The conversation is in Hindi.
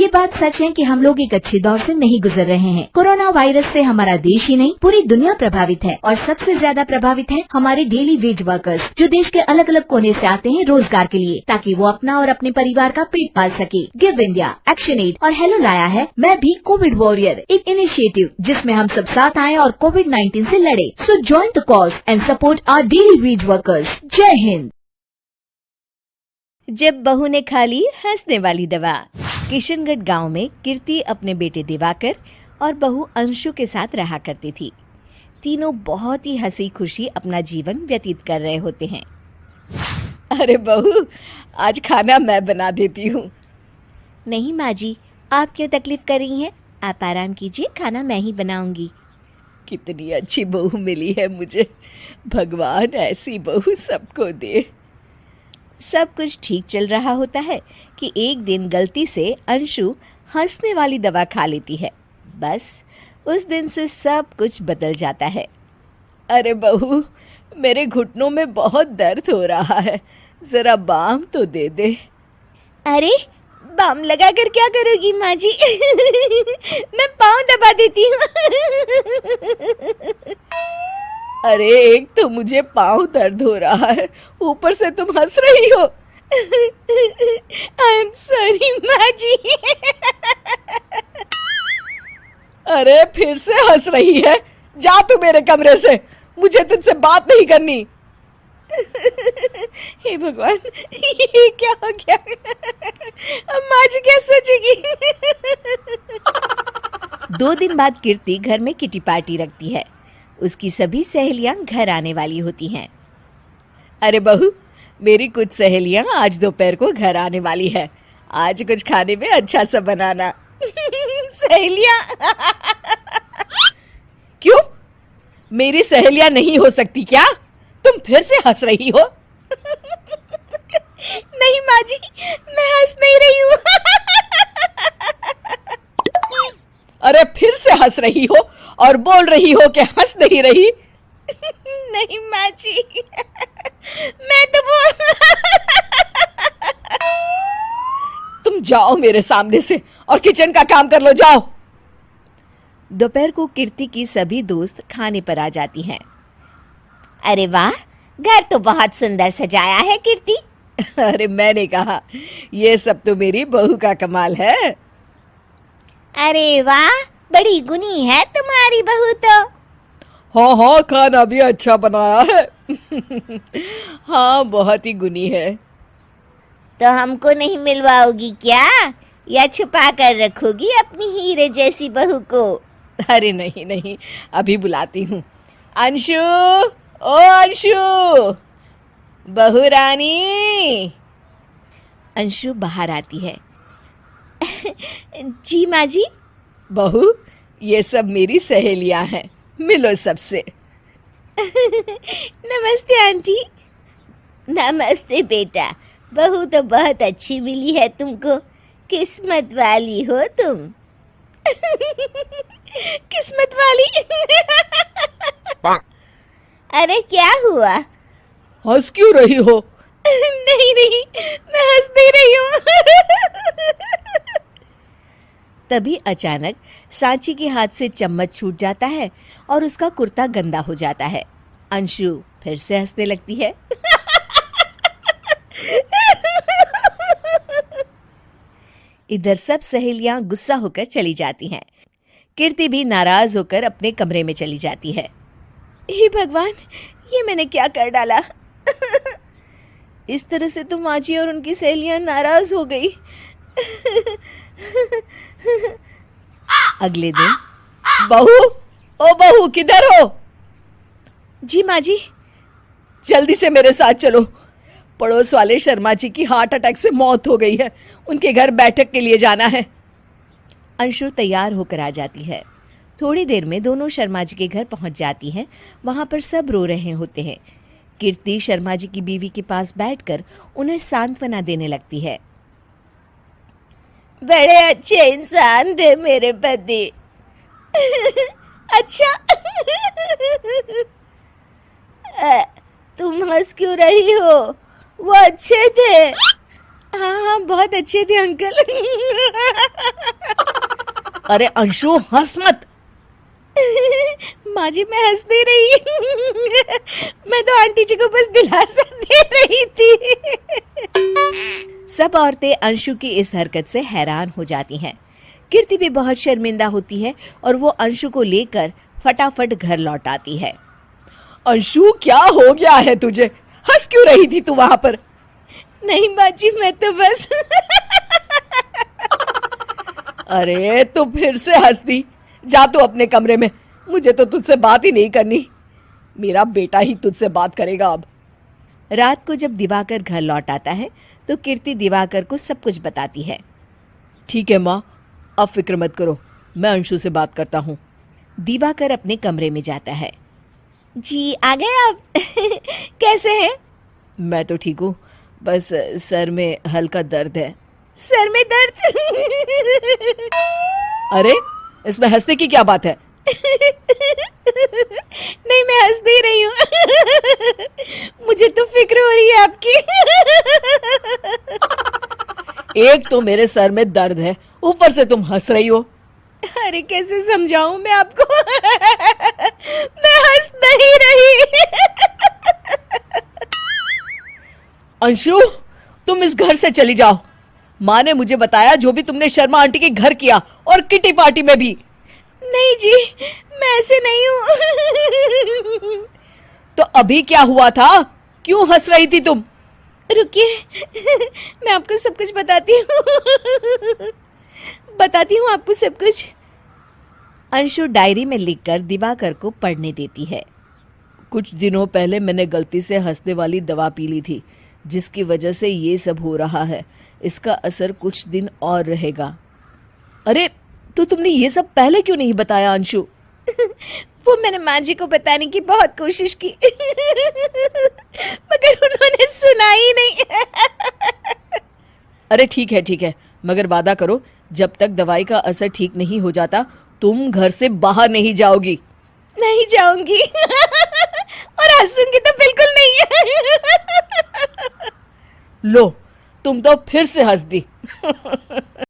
ये बात सच है कि हम लोग एक अच्छे दौर से नहीं गुजर रहे हैं। कोरोना वायरस से हमारा देश ही नहीं पूरी दुनिया प्रभावित है और सबसे ज्यादा प्रभावित है हमारे डेली वेज वर्कर्स, जो देश के अलग अलग कोने से आते हैं रोजगार के लिए, ताकि वो अपना और अपने परिवार का पेट पाल सके। गिव इंडिया, एक्शन एड और हेलो लाया है मैं भी कोविड वॉरियर, एक इनिशिएटिव जिसमें हम सब साथ आए और कोविड-19 से लड़े। So join the cause and support our daily wage workers. जय हिंद। जब बहू ने खा ली हंसने वाली दवा। किशनगढ़ गांव में कीर्ति अपने बेटे दिवाकर और बहू अंशु के साथ रहा करती थी। तीनों बहुत ही हंसी खुशी अपना जीवन व्यतीत कर रहे होते हैं। अरे बहू, आज खाना मैं बना देती हूँ। नहीं माँ जी, आप क्यों तकलीफ कर रही हैं? आप आराम कीजिए, खाना मैं ही बनाऊंगी। कितनी अच्छी बहू मिली है मुझे, भगवान ऐसी बहू सबको दे। सब कुछ ठीक चल रहा होता है कि एक दिन गलती से अंशु हंसने वाली दवा खा लेती है। बस उस दिन से सब कुछ बदल जाता है। अरे बहू, मेरे घुटनों में बहुत दर्द हो रहा है, जरा बाम तो दे दे। अरे बाम लगा कर क्या करोगी माँ जी? मैं पाँव दबा देती हूँ। अरे एक तो मुझे पाँव दर्द हो रहा है, ऊपर से तुम हंस रही हो। आई एम सॉरी माँ जी। अरे फिर से हंस रही है, जा तू मेरे कमरे से, मुझे तुझसे बात नहीं करनी। हे भगवान, ये क्या हो गया? अब माँ जी क्या सोचेगी? 2 दिन बाद कीर्ति घर में किटी पार्टी रखती है। उसकी सभी सहेलियां घर आने वाली होती हैं। अरे बहू, मेरी कुछ सहेलियां आज दोपहर को घर आने वाली है, आज कुछ खाने में अच्छा सा बनाना। सहेलियां? क्यों, मेरी सहेलियां नहीं हो सकती क्या? तुम फिर से हंस रही हो। नहीं माँ जी, मैं हंस नहीं रही हूँ। अरे फिर से हंस रही हो और बोल रही हो कि हंस नहीं रही। नहीं माँ जी, मैं तो वो। तुम जाओ मेरे सामने से और किचन का काम कर लो, जाओ। दोपहर को कीर्ति की सभी दोस्त खाने पर आ जाती हैं। अरे वाह, घर तो बहुत सुंदर सजाया है कीर्ति। अरे मैंने कहा, ये सब तो मेरी बहू का कमाल है। अरे वाह, बड़ी गुनी है तुम्हारी बहू तो। हाँ हाँ, खाना भी अच्छा बनाया है। हाँ, बहुत ही गुनी है। तो हमको नहीं मिलवाओगी क्या, या छुपा कर रखोगी अपनी हीरे जैसी बहू को? अरे नहीं नहीं, अभी बुलाती हूँ। अंशु, ओ अंशु, बहू रानी। अंशु बाहर आती है। जी माँ जी। बहू, ये सब मेरी सहेलियां हैं, मिलो सबसे। नमस्ते आंटी। नमस्ते बेटा, बहू तो बहुत अच्छी मिली है तुमको, किस्मत वाली हो तुम। किस्मत वाली? अरे क्या हुआ? हंस क्यों रही हो? नहीं नहीं, मैं हंस नहीं रही हूँ। तभी अचानक सांची के हाथ से चम्मच छूट जाता है और उसका कुर्ता गंदा हो जाता है। अंशु फिर से हंसने लगती है। इधर सब सहेलियां गुस्सा होकर चली जाती हैं। कीर्ति भी नाराज होकर अपने कमरे में चली जाती है। हे भगवान, ये मैंने क्या कर डाला? इस तरह से तो माँ जी और उनकी सहेलियां नाराज हो गई। अगले दिन। बहू, ओ बहू, किधर हो? जी माँ जी। जल्दी से मेरे साथ चलो, पड़ोस वाले शर्मा जी की हार्ट अटैक से मौत हो गई है, उनके घर बैठक के लिए जाना है। अंशु तैयार होकर आ जाती है। थोड़ी देर में दोनों शर्मा जी के घर पहुंच जाती हैं। वहां पर सब रो रहे होते हैं। कीर्ति शर्मा जी की बीवी के पास बैठकर उन्हें सांत्वना देने लगती है। बड़े अच्छे इंसान थे मेरे पति। अच्छा। तुम हंस क्यों रही हो? वो अच्छे थे। हाँ हाँ, बहुत अच्छे थे अंकल। अरे अंशु हंस मत। माँ जी मैं हंस दे रही। मैं तो आंटी जी को बस दिलासा दे रही थी। सब औरतें अंशु की इस हरकत से हैरान हो जाती हैं। कीर्ति भी बहुत शर्मिंदा होती है और वो अंशु को लेकर फटाफट घर लौट आती है। अंशु क्या हो गया है तुझे? हंस क्यों रही थी तू वहां पर? नहीं माँ जी मैं तो बस अरे तो फिर से हंस दी। जा तू अपने कमरे में, मुझे तो तुझसे बात ही नहीं करनी। मेरा बेटा ही तुझसे बात करेगा अब। रात को जब दिवाकर घर लौट आता है तो कीर्ति दिवाकर को सब कुछ बताती है। ठीक है माँ, अब फिक्र मत करो, मैं अंशु से बात करता हूँ। दिवाकर अपने कमरे में जाता है। जी आ गए आप? कैसे हैं? मैं तो ठीक हूँ, बस सर में हल्का दर्द है। सर में दर्द? अरे इसमें हंसने की क्या बात है? नहीं मैं हंस दे रही हूँ। मुझे तो फिक्र हो रही है आपकी। एक तो मेरे सर में दर्द है, ऊपर से तुम हंस रही हो। अरे कैसे समझाऊं मैं आपको? मैं हंस नहीं रही। अंशु तुम इस घर से चली जाओ। माँ ने मुझे बताया जो भी तुमने शर्मा आंटी के घर किया और किटी पार्टी में भी। नहीं जी मैं ऐसे नहीं हूँ। तो अभी क्या हुआ था? क्यों हंस रही थी तुम? रुकिए मैं आपको सब कुछ बताती हूँ आपको सब कुछ। अंशु डायरी में लिखकर दिवाकर को पढ़ने देती है। कुछ दिनों पहले मैंने गलती से हंसने वाली दवा पी ली थी, जिसकी वजह से ये सब हो रहा है। इसका असर कुछ दिन और रहेगा। अरे तो तुमने ये सब पहले क्यों नहीं बताया अंशु? वो मैंने माँ जी को बताने की बहुत कोशिश की मगर उन्होंने सुना ही नहीं। अरे ठीक है, मगर वादा करो जब तक दवाई का असर ठीक नहीं हो जाता तुम घर से बाहर नहीं जाओगी। नहीं जाऊंगी और हंसूंगी तो बिल्कुल नहीं। लो तुम तो फिर से हंस दी।